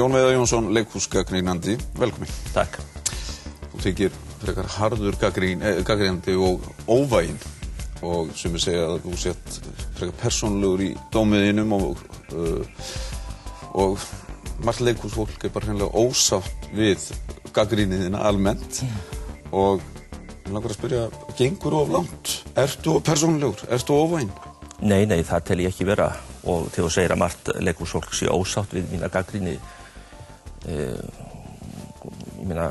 Jón Viðar Jónsson, leikhúsgagnrýnandi, velkomin. Takk. Þú þykir frekar harður gagnrýnandi og óvæginn og sumir segja að þú sért frekar persónulegur í dómiðinum og margt leikhúsfólk bara hreinlega ósátt við gagnrýniðina almennt og ég langar að spyrja, gengur of langt? Ertu persónulegur? Ertu óvæginn? Nei, það tel ég ekki vera og þegar þú segir að margt leikhúsfólk sé ósátt við mína gagnrýni ég meina,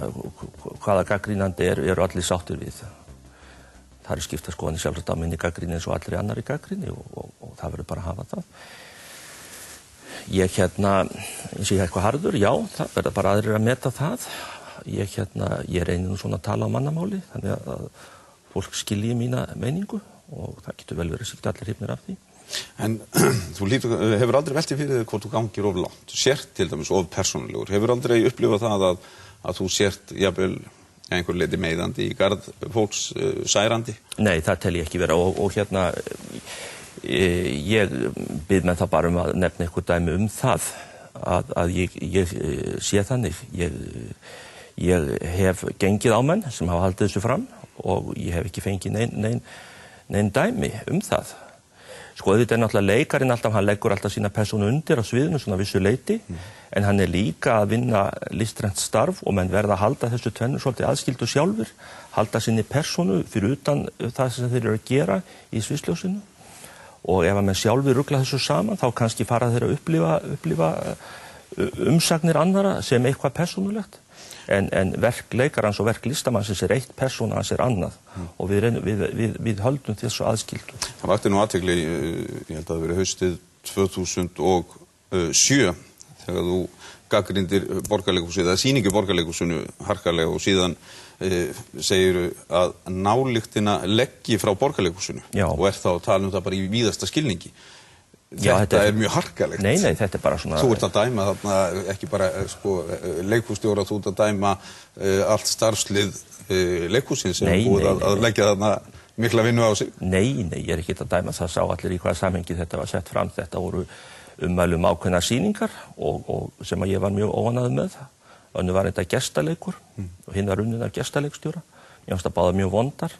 hvaða gagnrýnandi eru allir sáttir við. Það eru skipta skoðanir sjálfsagt á minni gagnrýni eins og allri annarri gagnrýni og það verður bara að hafa það. Ég sé eitthvað harður, já, það verður bara aðrir að meta það. Ég reyni nú svona að tala á mannamáli, þannig að fólk skilji mína meiningu og það getur vel verið að sikta allir hrifnir af því. En þú hefur aldrei veltið fyrir þér hvort þú gangir of langt, sért til dæmis of persónulegur, hefur aldrei upplifað það að þú sért jafnvel einhver leyti meiðandi í garð fólks særandi? Nei, það tel ég ekki vera og ég bið menn það bara að nefna eitthvað dæmi það að ég sé þannig. Ég hef gengið á menn sem hafa haldið þessu fram og ég hef ekki fengið nein dæmi það. Sko þetta náttúrulega leikarinn alltaf, hann leggur alltaf sína persónu undir á sviðinu svona vissu leyti, en hann líka að vinna listrænt starf og menn verða að halda þessu tvennu svolítið aðskildu sjálfur, halda sinni persónu fyrir utan það sem þeir eru að gera í sviðsljósinu. Og ef að menn sjálfur rugla þessu saman, þá kannski fara þeir að upplifa umsagnir annara sem eitthvað persónulegt. En verk leikarans og verk listamannsins eitt, persóna hans annað og við höldum þessu aðskildu. Það vakti nú athygli, ég held að það verið haustið 2007 þegar þú gagnrýndir Borgarleikhúsið eða sýningu Borgarleikhúsinu harkalega og síðan segiru að nályktina leggi frá Borgarleikhúsinu og þá að tala það bara í víðasta skilningi. Þetta mjög harkalegt. Nei, þetta bara svona... Þú ert að dæma þarna, ekki bara leikhússtjóra, þú ert að dæma allt starfslið leikhúsins sem búið að leggja þarna mikla vinnu á sig. Nei, ég ekki að dæma, það sá allir í hvaða samhengi þetta var sett fram. Þetta voru ummælum ákveðnar sýningar og sem að ég var mjög óánægður með. Önnur var þetta gestaleikur og hinn var unnin af gestaleikstjóra. Mér fannst það báðar mjög vondar.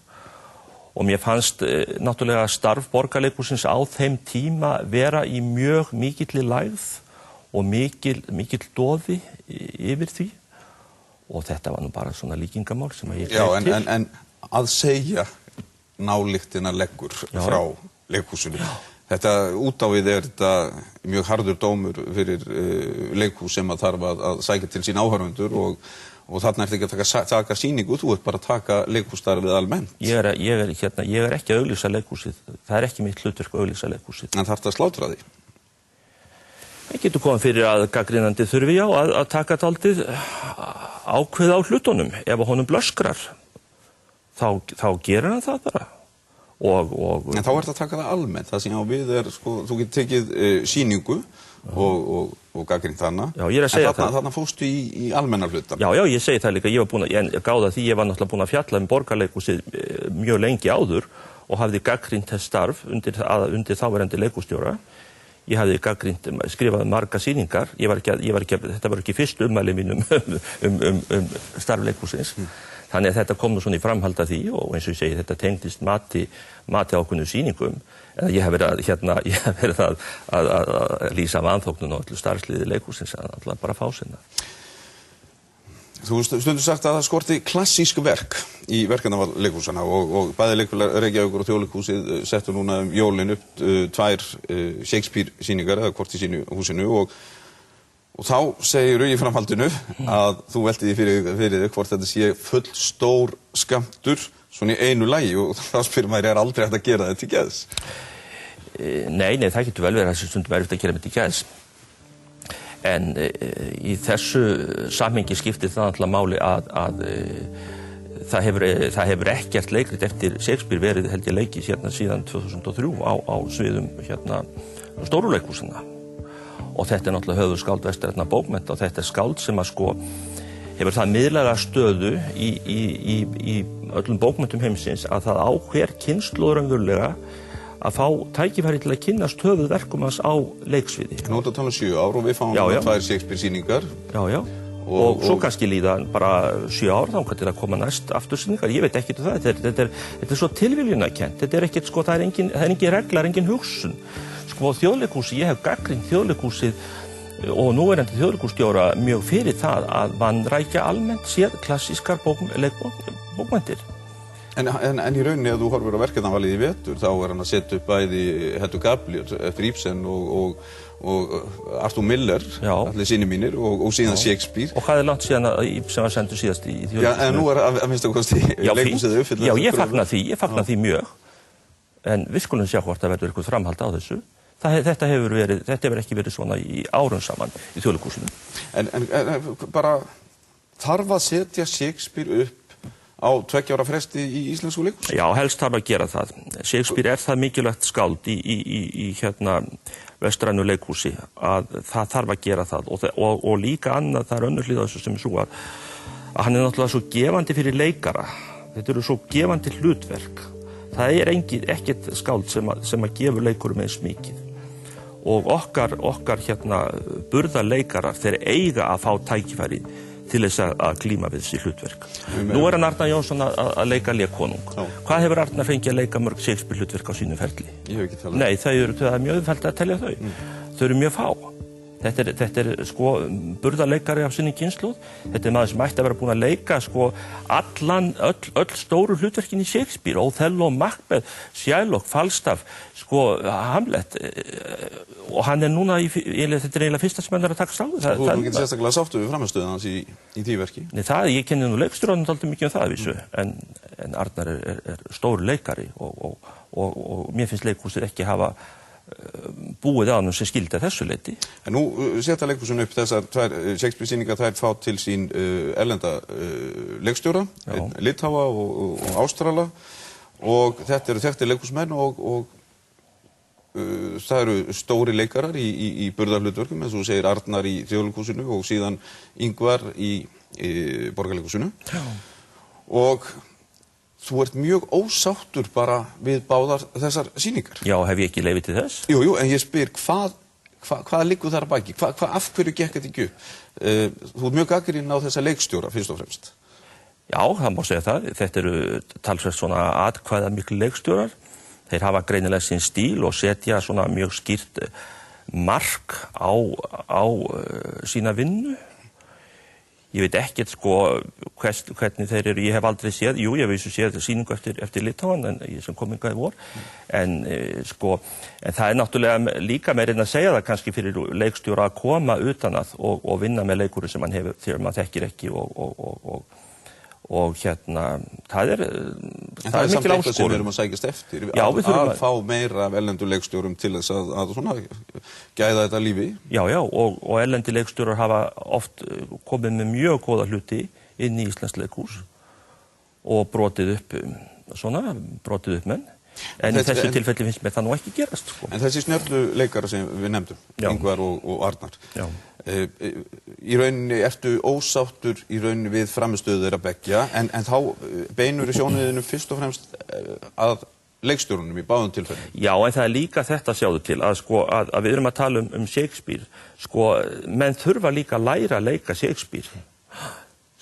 Og mér fannst náttúrulega starf Borgarleikhússins á þeim tíma vera í mjög mikilli lægð og mikill doði yfir því. Og þetta var nú bara svona líkingamál sem að ég greip til. En að segja nályktina leggur frá leikhúsinu. Þetta út á við þetta mjög harður dómur fyrir leikhús sem að þarf að sækja til sín áhorfendur og þarna ertu ekki að taka sýningu, þú ert bara að taka leikhússtarfið almennt. Ég er ekki að auglýsa leikhúsið, það er ekki mitt hlutverk að auglýsa leikhúsið. En þarftu að slátra því? Það getur komið fyrir að gagnrýnandi þurfi að taka dálítið ákveð á hlutunum. Ef honum blöskrar, þá gerir hann það bara. En þá ertu að taka það almennt, það sem á við þú getur tekið sýningu og gagnrýnt hana, en þarna fórstu í almennar hlutan. Já, ég segi það líka, ég gáði að því ég var náttúrulega búin að fjalla Borgarleikhúsið mjög lengi áður og hafði gagnrýnt þess starf undir þáverandi leikhússtjóra. Ég hafði gagnrýnt, skrifað marga sýningar, þetta var ekki fyrst ummæli mínum starf leikhúsins. Þannig að þetta kom nú svona í framhald af því og eins og ég segi þetta tengdist mati ákveðnum sýningum. En ég hef verið að lýsa vanþóknun á öllu starfsliði leikhússins að alltaf bara fá sinna. Þú stundum sagt að það skorti klassísk verk í verkefnaval leikhúsanna og bæði leikfélag Reykjavíkur og Þjóðleikhúsið settu núna jólin upp 2 Shakespeare-sýningar eða hvort í sínu húsinu og þá segir í framhaldinu að þú velti því fyrir þig hvort þetta sé full stór skammtur svona í einu lagi og þá spyrir maður aldrei hægt að gera þetta til geðs. Nei, það getur vel verið að þessi stundum erfitt að gera þetta til geðs. En í þessu samhengi skiptir það alltaf máli að það hefur ekkert leikrit eftir Shakespeare verið held ég leikið hérna síðan 2003 á sviðum hérna stóru leikhúsanna. Og þetta náttúrulega höfuðskáld vestrænna bókmennta og þetta skáld sem að hefur það miðlæga stöðu í öllum bókmenntum heimsins að það á hver kynslóð raunverulega að fá tækifæri til að kynnast höfuðverkum hans á leiksviði. Nú ertu að tala 7 ár og við fáum 2 Shakespeare sýningar. Já. Og svo kannski líða bara 7 ár þá til að koma næst aftursýningar. Ég veit ekkert um það. Þetta er svo tilviljunarkennt. Þetta er ekkert það er engin regla, engin hugsun. Þjóðleikhúsið, ég hef gagnrýnt Þjóðleikhúsið og núverandi þjóðleikhússtjóra mjög fyrir það að vanrækja almennt sér klassískar bókmenntir. En í rauninni ef þú horfir á verkefnavalið í vetur þá hann að setja upp bæði Heddu Gabler eftir Ibsen og Arthur Miller, allir syni mínir og síðan Shakespeare. Og hvað langt síðan að Ibsen var sendur síðast í þjóðleikhúsinu? Já, en nú að minnsta kosti leikhúsið uppfylla. Já, ég fagna því mjög. En við skulum sjá hvort það verður eitthvað framhald á þessu. Þetta hefur ekki verið svona í árum saman í þjóðleikhúsinu. En bara þarf að setja Shakespeare upp á 2 ára fresti í íslensku leikhúsi? Já, helst þarf að gera það. Shakespeare er það mikilvægt skáld í hérna vestrænu leikhúsi að það þarf að gera það og líka annað, það önnur hlið á þessu sem svo að hann er náttúrulega svo gefandi fyrir leikara. Þetta eru svo gefandi hlutverk. Það er ekkert skáld sem að gefur leikurum eins mikið. Og okkar hérna burðarleikarar þeir eiga að fá tækifæri til þess að glíma við þessi hlutverk. Nú hann Arnar Jónsson að leika Lékonung. Hvað hefur Arnar fengið að leika mörg Shakespeare hlutverk á sínu ferli? Ég hef ekki talað. Nei, það er mjög auðvelt að telja þau. Þau eru mjög fá. Þetta er burðarleikari af sinni kynslóð. Þetta er maður sem ætti að vera búinn að leika öll stóru hlutverkin í Shakespeare, Othello, Macbeth, Shylock, Falstaff, Hamlet. Og hann er núna þetta er eiginlega fyrsta sem hann er að taka sáðu. Þú erum ekki sérstaklega sáttu við frammistöðuna hans í því verki? Nei, ég kenni nú leikstjóranum dálítið mikið um það vissu, en Arnar er stóru leikari og mér finnst leikhúsið ekki hafa búið á hann sem skildi að þessu leyti. En nú setja leikhúsinu upp þessar 2 Shakespeare-sýningar, þær fá til sín erlenda leikstjóra, Litháa og Ástrala og þetta eru þekktir leikhúsmenn og það eru stóri leikarar í burðarhlutverkum, eins og þú segir Arnar í Þjóðleikhúsinu og síðan Ingvar í Borgarleikhúsinu. Og þú ert mjög ósáttur bara við báðar þessar sýningar. Já, hef ég ekki leyfi til þess? Jú, en ég spyr hvað liggur þar að baki? Af hverju gekk þetta ekki upp? Þú ert mjög gagnrýninn á þessa leikstjóra fyrst og fremst. Já, það má segja það. Þetta eru talsvert svona atkvæðamiklir leikstjórar. Þeir hafa greinilega sinn stíl og setja svona mjög skýrt mark á sína vinnu. Ég veit ekkert hvernig þeir eru, ég hef aldrei séð, ég hef séð sýningu eftir Litháan sem kom hingað í vor, en það er náttúrulega líka meira en að segja það kannski fyrir leikstjóra að koma utan að og vinna með leikurum sem hann hefur þegar maður þekkir ekki og hérna, það er mikil áskorun. En það er samt eitthvað sem við erum að sækjast eftir, að fá meira af erlendu leikstjórum til þess að svona gæða þetta lífi. Já, og erlendi leikstjórar hafa oft komið með mjög góða hluti inn í íslenskt leikhús og brotið upp menn. En í þessu tilfelli finnst mér það nú ekki gerast. En þessi snjöllu leikara sem við nefndum, Ingvar og Arnar, í rauninni ertu ósáttur í rauninni við framistöðu þeirra beggja, en þá beinur í sjónviðinu fyrst og fremst að leikstjórunum í báðum tilfellum. Já, en það er líka þetta sjáðu til að við erum að tala um Shakespeare. Menn þurfa líka að læra að leika Shakespeare.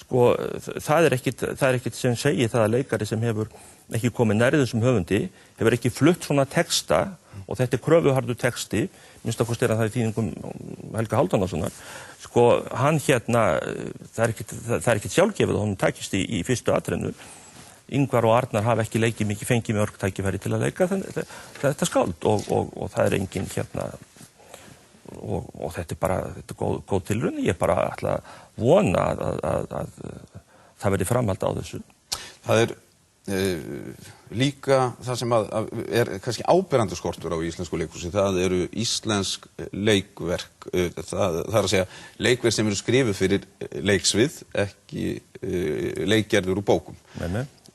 Það er ekkit sem segir það að leikari sem hefur ekki komið nærri þessum höfundi, hefur ekki flutt svona texta, og þetta er kröfuharður texti, minnst að það í þýðingum Helga Hálfdanarsonar, hann hérna, það er ekkit sjálfgefið að honum takist í fyrstu atrennu. Ingvar og Arnar hafa ekki leikið mikið, fengið mörg tækifæri til að leika þetta skáld og það er engin hérna, og þetta er bara góð tilraun. Ég bara ætla að vona að það verði framhald á þessu. Það er líka það sem að kannski áberandi skortur á íslensku leikhúsi, það eru íslensk leikverk, það að segja leikverk sem eru skrifuð fyrir leiksvið, ekki leikgerður úr bókum.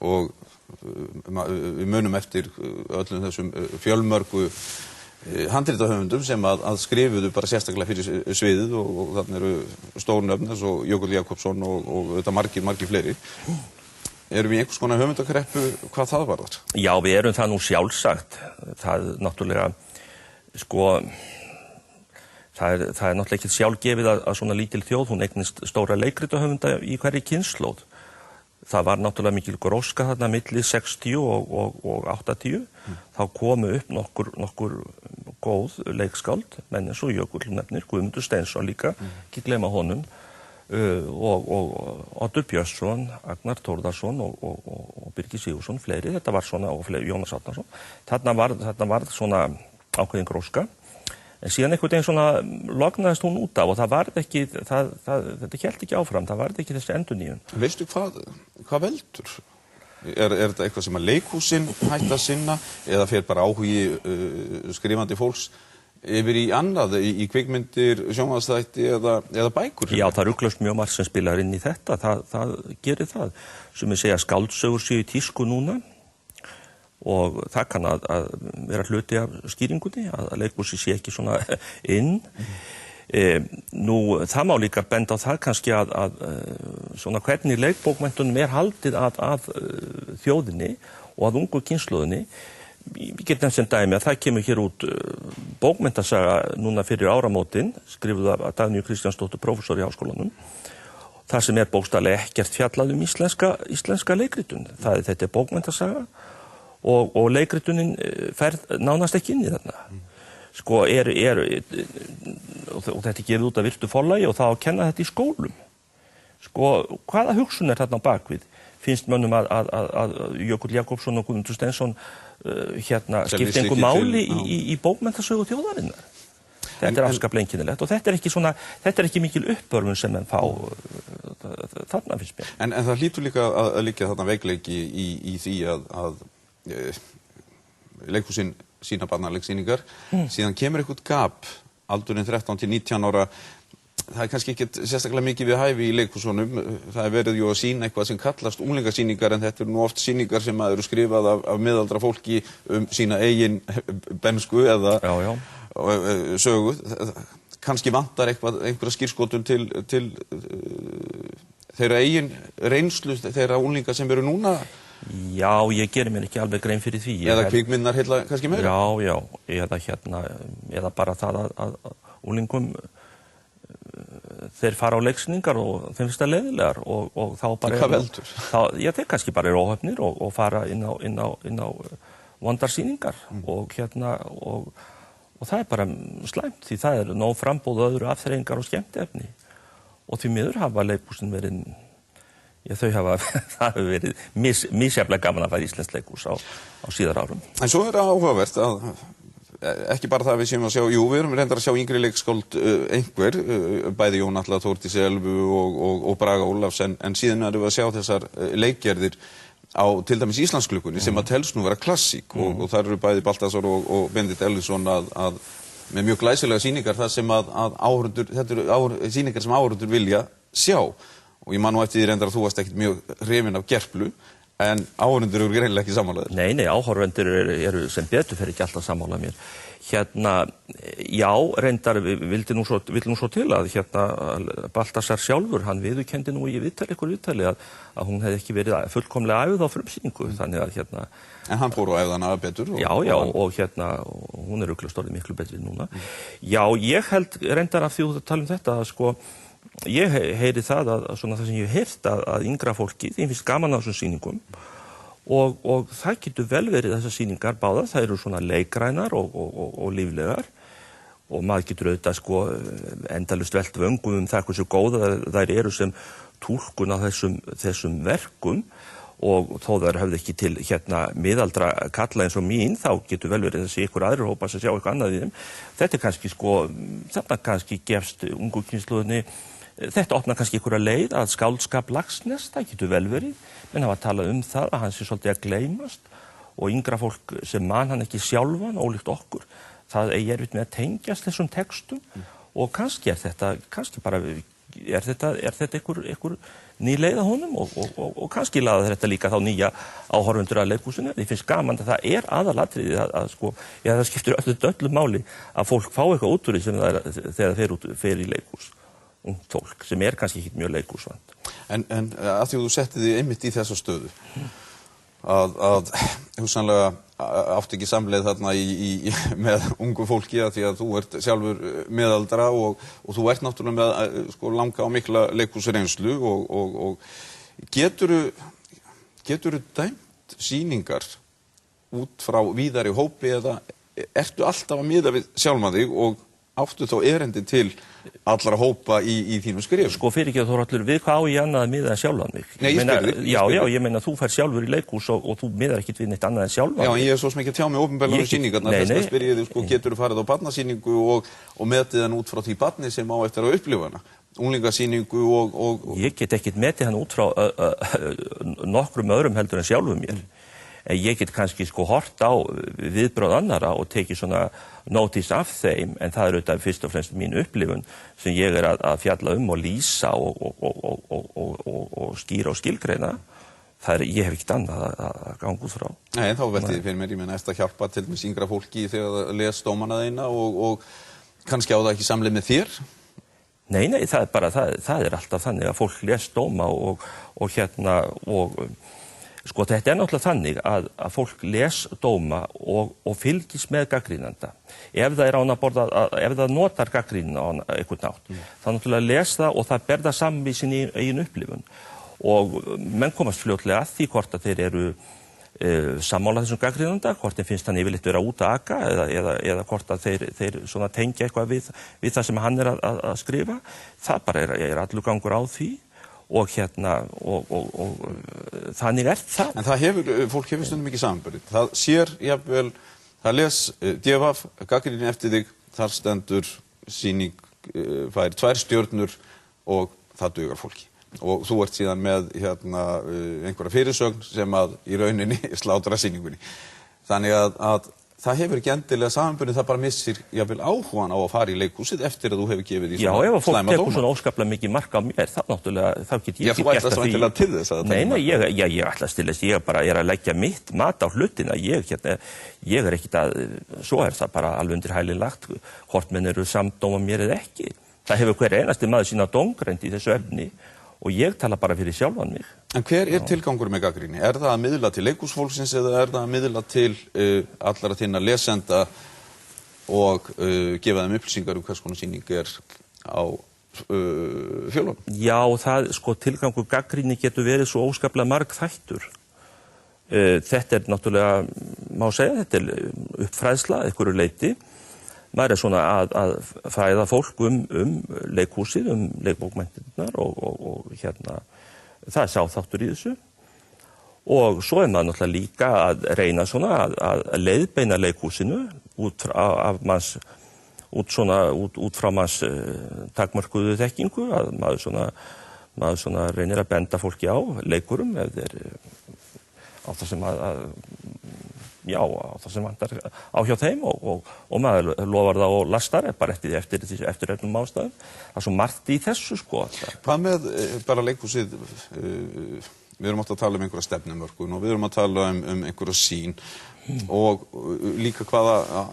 Og við munum eftir öllum þessum fjölmörgu handritahöfundum sem að skrifuðu bara sérstaklega fyrir sviðið og þarna eru stórnöfn eins og Jökull Jakobsson og þetta margir fleiri. Erum við í einhvers konar höfundakreppu hvað það varðar? Já, við erum það nú sjálfsagt. Það náttúrulega, sko, það er náttúrulega ekki sjálfgefið að svona lítil þjóð, hún eignist stóra leikritahöfunda í hverri kynslóð. Það var náttúrulega mikil gróska þarna milli 60 og 80. Þá komu upp nokkur góð leikskáld, menn eins og Jökull nefnir, Guðmundur Steinsson líka, ekki gleyma honum, og Oddur Björnsson, Agnar Þórðarsson og Birgir Sigurðsson, fleiri, þetta var svona, og fleiri, Jónas Árnason. Þarna var svona ákveðin gróska. En síðan einhvern veginn svona lognaðist hún út af og það varð ekki, þetta hélt ekki áfram, það varð ekki þessi endurnýjun. Veistu hvað veldur? Er þetta eitthvað sem að leikhúsin hætta að sinna eða fer bara áhugi skrifandi fólks yfir í annað, í kvikmyndir, sjónvarpsþætti eða bækur? Já, það ruglast mjög margt sem spilar inn í þetta, það gerir það. Sem ég segja, skáldsögur séu í tísku núna. Og það kann að vera hluti af skýringunni, að leikhúsi sé ekki svona inn. Nú, það má líka benda á það kannski að svona hvernig leikbókmenntunum haldið að þjóðinni og að ungu kynslóðinni. Ég get nefnt sem dæmi að það kemur hér út bókmenntasaga núna fyrir áramótin, skrifuð af Dagnýju Kristjánsdóttur, prófessor í Háskólanum. Það sem bókstaflega ekkert fjallað íslenska leikritun. Þetta er bókmenntasaga. Og leikritunin fer nánast ekki inn í þarna. Sko, og þetta er gefið út af virtu forlagi og það á að kenna þetta í skólum. Sko, hvaða hugsun þarna á bakvið? Finnst mönnum að Jökull Jakobsson og Guðmundur Steinsson skipti einhver máli í bókmenntasögu þjóðarinnar? Þetta afskaplega einkennilegt og þetta er ekki mikil uppörfun sem menn fá þarna finnst mér. En það hlýtur líka að liggja þarna veikleiki í því að leikhúsin sína barnaleiksýningar, síðan kemur eitthvað gap, aldurinn 13 til 19 ára, það er kannski ekkert sérstaklega mikið við hæfi í leikhúsunum, það er verið að sína eitthvað sem kallast unglingasýningar en þetta eru nú oft sýningar sem eru skrifað af miðaldra fólki sína eigin bensku eða sögu, kannski vantar einhverja skírskotun til þeirra eigin reynslu, þeirra unglinga sem eru núna. Já, ég gerir mér ekki alveg grein fyrir því. Eða kvikmyndar heilla kannski meira? Já, eða bara það að unglingum þeir fara á leiksýningar og þeim finnst það leiðilegar og þá bara... Hvað veldur? Já, þeir kannski bara eru óhöfnir og fara inn á vondarsýningar og það er bara slæmt því það er nóg frambóð öðru afþreyingar og skemmtiefni og því miður hafa leikhúsin verið það hefur verið misjafnlega gaman að fara í íslenskt leikhús á síðar árum. En svo er það áhugavert að ekki bara það við séum að sjá, við erum reyndar að sjá yngri leikskáld einhver, bæði Jón Atla, Þórdís Elvu og Braga Ólafs, en síðan erum við að sjá þessar leikgerðir á til dæmis Íslandsklukkunni sem að telst nú vera klassík og þar eru bæði Baltasar og Benedikt Ellisson að með mjög glæsilega sýningar þar sem að áhorfendur, þetta eru sýningar sem áhorfendur vilja sjá. Og ég man nú eftir því reyndar að þú varst ekkert mjög hrifinn af Gerplu, en áhorfendur eru greinilega ekki sammálaðir. Nei, áhorfendur eru sem betur fer ekki alltaf sammála mér. Já, reyndar vildi nú svo til að Baltasar sjálfur, hann viðurkenndi nú í viðtali að hún hefði ekki verið fullkomlega æfð á frumsýningu, þannig að En hann fór og æfði hana betur? Já, og hún er örugglega orðið miklu betri núna. Já, ég held reyndar af því að tala um þetta, sko, ég heyri það það sem ég hef heyrt að yngra fólki, þeim finnst gaman á þessum sýningum og það getur vel verið þessar sýningar báðar, það eru svona leikrænar og líflegar og maður getur auðvitað sko endalaust velt vöngum það hversu góða þær eru sem túlkun á þessum verkum og þó þær höfðu ekki til miðaldra kalla eins og mín, þá getur vel verið þessi ykkur aðrir hópar sem sjá eitthvað annað í þeim. Þetta er kannski sko, þarna kannski gefst ungu kynslóðinni þetta opnar kannski einhverja leið að skáldskap Laxness, það getur vel verið, menn hafa talað það að hann sé svolítið að gleymast og yngra fólk sem man hann ekki sjálfan, ólíkt okkur, það er erfitt með að tengjast þessum textum og kannski þetta einhver ný leið að honum og kannski laða þetta líka þá nýja áhorfendur að leikhúsinu. Ég finnst gaman að það er aðalatriði að sko, já það skiptir öllu máli að fólk fá eitthvað út úr því sem þegar það fer í leikhús. Ungt fólk sem er kannski ekki mjög leikhúsvant. En að því að þú setti þig einmitt í þessa stöðu að hugsanlega áttu ekki samleið þarna með ungu fólki að því að þú ert sjálfur meðaldra og þú ert náttúrulega með sko langa og mikla leikhúsreynslu og geturðu dæmt sýningar út frá víðari hópi eða ertu alltaf að miða við sjálfan þig og áttu þá erindi til allra hópa í þínum skrifum? Sko fyrir ekki að Þórhallur, við hvað á ég annað að miða en sjálfan mig? Nei, ég spyr þig. Já, ég meina þú fær sjálfur í leikhús og þú miðar ekkert við neitt annað en sjálfan mig. Já, en ég svo sem ekki að tjá mig opinberlega sýningarnar, þess að spyr ég þig, sko, geturðu farið á barnasýningu og metið hann út frá því barni sem á eftir að upplifa hana? Unglingasýningu og... Ég get ekkert metið hann út frá nokkrum öðrum heldur en sjálfum mér. En ég get kannski sko hort á viðbrögð annara og tekið svona nótís af þeim, en það auðvitað fyrst og fremst mín upplifun sem ég að fjalla og lýsa og skýra og skilgreina. Ég hef ekkert annað að ganga út frá. Nei, þá velti þið fyrir mér, ég meina eftir að hjálpa til með yngra fólki þegar það les dómana þeina og kannski á það ekki samleið með þér? Nei, það er alltaf þannig að fólk les dóma og sko þetta er náttúrulega þannig að fólk les dóma og fylgist með gagnrýnanda. Ef það er án að borða, ef það notar gagnrýnin á einhvern nátt, þá náttúrulega les það og það ber það saman við sinni eigin upplifun. Og menn komast fljótlega að því hvort að þeir eru sammála þessum gagnrýnanda, hvort þeim finnst hann yfirleitt vera út að aka eða hvort að þeir svona tengja eitthvað við það sem hann er að skrifa. Það bara er allur gangur á því. Og þannig það. En fólk hefur stundum ekki samanburði. Það sér jafnvel, það les DFF, gagnrýnin eftir þig, þar stendur sýning, fær 2 stjörnur og það dugar fólki. Og þú ert síðan með einhverja fyrirsögn sem að í rauninni slátra sýningunni. Þannig að það hefur ekki endilega samanburði, það bara missir jafnvel áhugan á að fara í leikhúsið eftir að þú hefur gefið í svona slæma dóma. Já, ef fólk tekur svona óskaplega mikið mark á mér, þá náttúrulega, þá get ég ekki gert það því. Já, þú ætlast vantilega til þess að Nei, ég ætlast til þess, ég bara er að leggja mitt mat á hlutina, ég er ekkit að, svo er það bara alveg undir hælinn lagt, hvort menn eru samdóma mér eða ekki. Það hefur hver einasti maður sína dómgreind í þessu efni og ég tala bara fyrir sjálfan mig. En hver er tilgangur með gagnrýni? Er það að miðla til leikhúsfólksins eða er það að miðla til allra þinna lesenda og gefa þeim upplýsingar hvers konar sýning er á fjölunum? Já, sko tilgangur gagnrýni getur verið svo óskaplega margþættur. Þetta er náttúrulega, má segja, þetta er uppfræðsla, einhverju leyti. Maður er svona að fræða fólk leikhúsið, leikbókmenntirnar og það er sáþáttur í þessu. Og svo er maður náttúrulega líka að reyna svona að leiðbeina leikhúsinu út frá manns takmörkuðu þekkingu, að maður svona reynir að benda fólki á leikurum ef þeir á það sem það sem vantar á hjá þeim og maður lofar það og lastar bara eftir þessum ástæðum. Það er svo margt í þessu sko. Hvað með bara leikhúsið, við erum átt að tala einhverja stefnumörkun og við erum að tala einhverja sýn og líka hvaða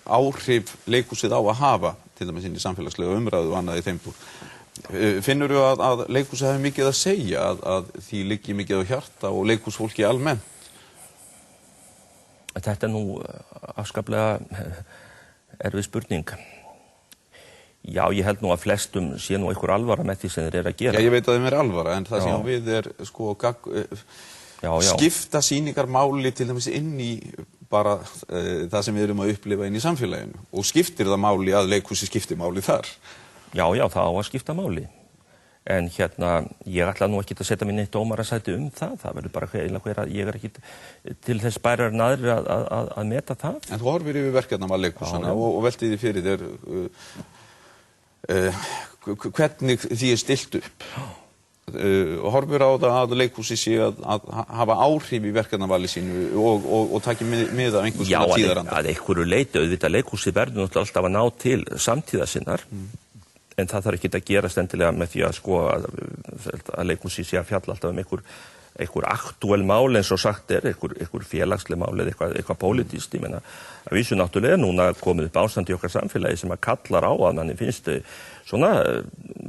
áhrif leikhúsið á að hafa til dæmis inn í samfélagslega umræðu og annað í þeim dúr. Finnurðu að leikhúsið hefur mikið að segja, að því liggi mikið á hjarta og leikhúsfólki almennt? Þetta er nú afskaplega erfið spurning. Já, ég held nú að flestum sé nú einhver alvara með því sem þeir eru að gera. Já, ég veit að þeim er alvara, en það sem við er sko skipta sýningar máli til dæmis inn í bara það sem við erum að upplifa inn í samfélaginu og skiptir það máli að leikhúsi skiptir máli þar. Já, það á að skipta máli. En ég ætla nú ekki að setja mér neitt dómarasæti það. Það verður bara ég er ekki til þess bærar en aðrir að meta það. En þú horfir yfir verkefnum að leikhúsana og velti því fyrir þér hvernig því stillt upp. Horfir á það að leikhúsi sé að hafa áhrif í verkefnavali sínu og taki mið af einhvers konar tíðaranda. Já, að einhverju leyti auðvitað leikhúsi verður náttúrulega alltaf að ná til samtíða sinnar, en það þarf ekki að gerast endilega með því að leikhúsi sé að fjalla alltaf einhver aktúel mál eins og sagt einhver félagsleg mál eða eitthvað pólitískt. Ég meina, að vísu náttúrulega núna komið upp ástand í okkar samfélagi sem að kallar á að manni finnst svona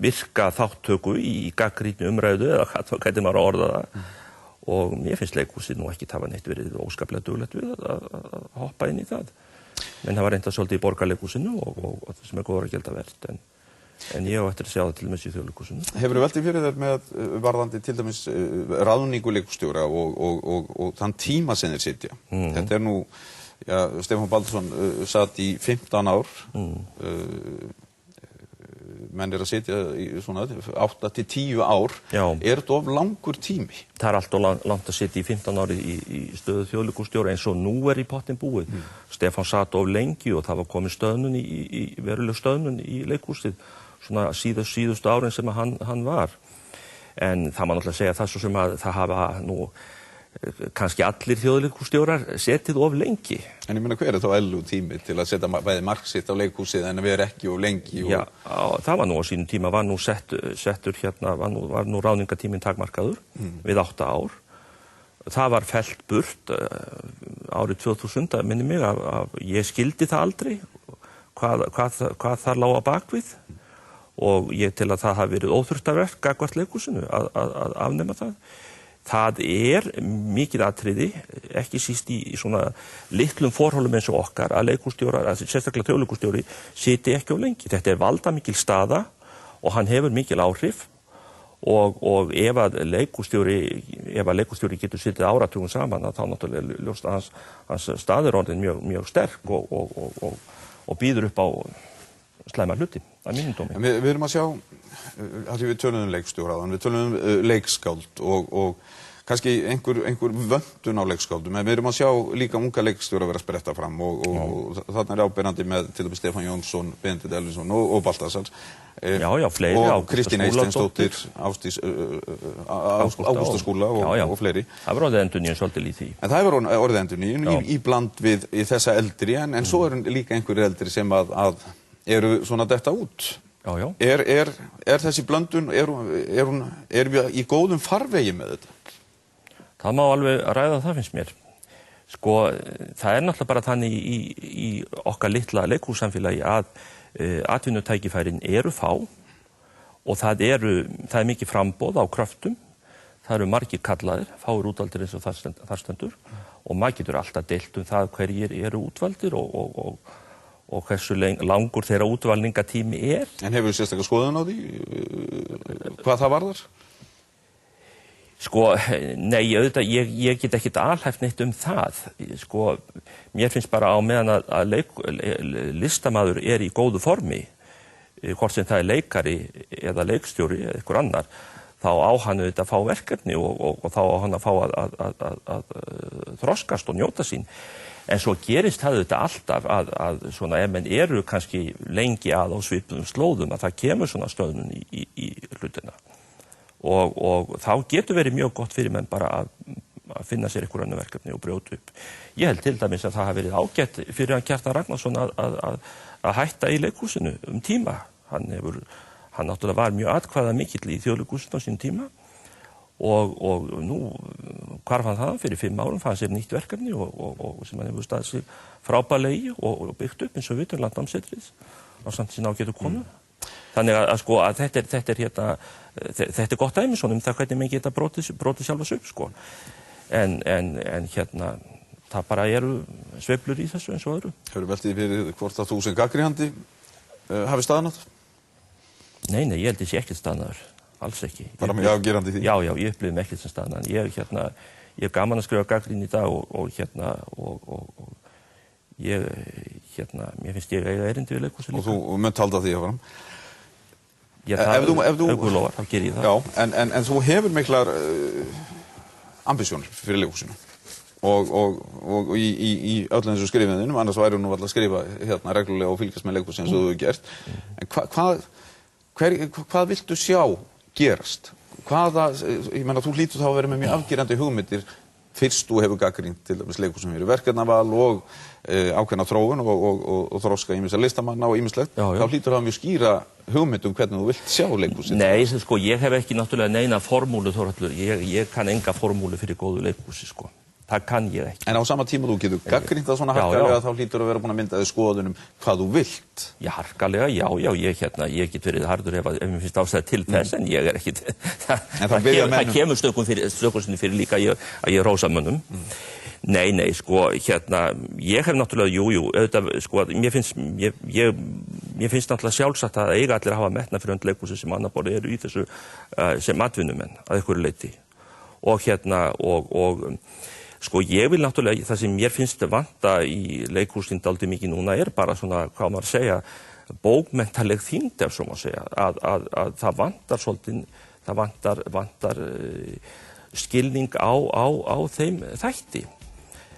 virka þáttöku í gagnrýni umræðu eða hvað maður að orða það. Og mér finnst leikhúsið nú ekki hafa neitt verið óskaplega duglegt við að hoppa inn í það. Men það var reynda svolítið í borgarleikhúsinu og það sem góðra gildavert. En ég á eftir að sjá það til dæmis í Þjóðleikhúsinu. Hefurðu velt fyrir þér með varðandi til dæmis ráðningu leikhússtjóra og þann tíma sem þeir sitja? Þetta nú, Stefán Baldursson satt í 15 ár, menn að sitja í svona 8 til 10 ár. Já. Þetta of langur tími? Það allt of langt að sitja í 15 ári í stöðu Þjóðleikhússtjóra eins og nú í pottin búið. Stefán satt of lengi og það var komið stöðnun í veruleg stöðnun í leikhúsið. Svona síðustu árin sem hann var. En það má náttúrulega segja það svo sem að það hafa nú kannski allir þjóðleikhússtjórar setið of lengi. En ég meina hver þá eðlilegur tími til að setja bæði mark sitt á leikhúsið en að vera ekki of lengi? Já, það var nú á sínum tíma, var nú settur hérna, var nú ráðningatíminn takmarkaður við 8 ár. Það var fellt burt árið 2000, minni mig, ég skildi það aldrei, hvað það lá á bakvið. Og ég til að það hafi verið óþurftaverk gagnvart leikhúsinu að afnema það. Það mikið atriði, ekki síst í svona litlum forholum eins og okkar, að leikhússtjórar, sérstaklega Þjóðleikhússtjóri, siti ekki of lengi. Þetta valdamikil staða og hann hefur mikil áhrif og ef að leikhússtjóri getur sitið áratugum saman, þá náttúrulega ljóst að hans staður orðin mjög sterk og býður upp á slæma hluti, að mínum dómi. Við erum að sjá, við tölum leikstjóra, við tölum leikskáld og kannski einhver vöntun á leikskáldum, en við erum að sjá líka unga leikstjóra vera að spretta fram og þarna áberandi með til dæmis Stefán Jónsson, Benedikt Elvinsson og Baltasar. Fleiri. Og Kristín Eysteinsdóttir, Ágústa Skúla og fleiri. Það var orðið endurnýjun svolítið í því. En það var orðið endurnýjun í bland við þessa eldri, en svo líka einhverjir eldri sem að eru svona detta út. Já. Er þessi blöndun, er við í góðum farvegi með þetta? Það má alveg ræða það finnst mér. Sko, það náttúrulega bara þannig í okkar litla leikhússamfélagi að atvinnutækifærin eru fá og það er mikið framboð á kröftum. Það eru margir kallaðir, fáir útvaldir eins og þar stendur og maður getur alltaf deilt það hverjir eru útvaldir og hversu langur þeirra útvalningatími er. En hefur þú sérstaklega skoðun á því? Hvað það varðar? Sko, nei, auðvitað, ég get ekkert alhæft neitt það. Sko, mér finnst bara á meðan að listamaður í góðu formi, hvort sem það leikari eða leikstjóri eða einhver annar, þá á hann auðvitað að fá verkefni og þá á hann að fá að þroskast og njóta sín. En svo gerist það auðvitað alltaf að svona, ef menn eru kannski lengi á svipuðum slóðum, að það kemur svona stöðnun í hlutina. Og þá getur verið mjög gott fyrir menn bara að finna sér einhver önnur verkefni og brjóta upp. Ég held til dæmis að það hafi verið ágætt fyrir hann Kjartan Ragnarsson að hætta í leikhúsinu tíma. Hann náttúrulega var mjög atkvæða mikill í Þjóðleikhúsinu á sínum tíma og nú hvarf hann það fyrir 5 árum, fann sér nýtt verkefni og sem hann hefur staðið sig frábærlega í og byggt upp eins og við landnámsetrið á samt sín ágætu konu. Þannig að sko að þetta gott dæmi svona það hvernig menn geta brotið sjálfas upp sko. En það bara eru sveiflur í þessu eins og öðru. Hefur veltið fyrir hvort að þú sem gagnrýnandi hafi staðnað? Nei, ég held þessi ekkert staðnaður. Alls ekki. Bara mjög afgerandi því? Já, ég upplifði mig ekkert sem staðnaðan. Ég gaman að skrifa gagnrýni í dag og mér finnst ég eiga erindi við leikhúsið líka. Og þú munt halda því áfram? Já, auðvitað, þá ger ég það. Já, en þú hefur miklar ambisjónir fyrir leikhúsinu og í öllum þessu skrifinðinum, annars væri nú alltaf að skrifa reglulega og fylgjast með leikhúsinu eins og þú hefur gert. En hvað viltu sjá gerast? Ég meina, þú hlýtur þá að vera með mjög afgerandi hugmyndir fyrst þú hefur gagnrýnt til dæmis leikhús sem eru verkefnaval og ákveðna þróun og þroska ýmissa listamanna og ýmislegt, þá hlýtur það mjög skýra hugmynd hvernig þú vilt sjá leikhúsið. Nei, sko, ég hef ekki náttúrulega neina formúlu, Þórhallur, ég kann enga formúlu fyrir góðu leikhúsi, sko. Það kann ég ekki. En á sama tíma þú getur gagnrýnt það svona harkalega, þá hlýtur að vera búin að mynda þig skoðunum hvað þú vilt. Já, harkalega, ég get verið harður ef mér finnst ástæða til þess, en ég er ekkit. Það kemur stökum fyrir líka að ég rósa mönnum. Nei, sko, ég hef náttúrulega, auðvitað, sko, mér finnst náttúrulega sjálfsagt að eiga allir að hafa metna fyrir leikhúsi sem annar borð eru í þessu sem atvinnumenn að einhverju leyti. Og sko, ég vil náttúrulega, það sem mér finnst vanta í leikhúsin dálítið mikið núna bara svona, hvað maður segja, bókmenntaleg þyngd, ef svo má segja, að það vantar svolítið, það vantar skilning á þeim þætti.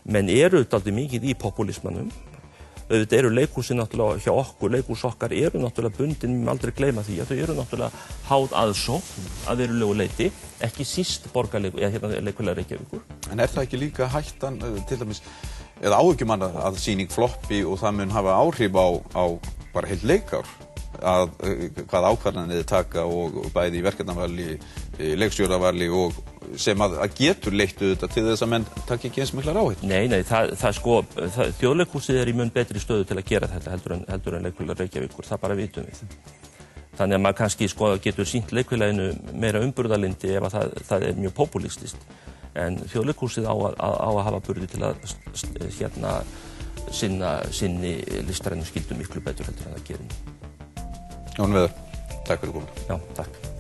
Menn eru dálítið mikið í populismanum. Auðvitað eru leikhúsin náttúrulega hjá okkur, leikhús okkar eru náttúrulega bundin, við aldrei gleyma því að þau eru náttúrulega háð aðsókn að verulegu leyti, ekki síst leikfélag Reykjavíkur. En það ekki líka hættan til dæmis, eða áhyggjumann að sýning floppi og það mun hafa áhrif á bara heilt leikár, að hvað ákvarðanir þið taka og bæði í verkefnavali, leikstjóravali og sem að getur leitt auðvitað til þess að menn taki ekki eins miklar áhættu. Nei, þjóðleikhúsið í mun betri stöðu til að gera þetta heldur en leikfélag Reykjavíkur, það bara vitum við. Þannig að maður kannski getur sýnt leikfélaginu meira umburðarlyndi ef að það er mjög populistist. En þjóðleikhúsið á að hafa burði til að sinni listrænu skyldu miklu betur heldur en það gerir. Jón Viðar, takk fyrir komuna. Já, takk.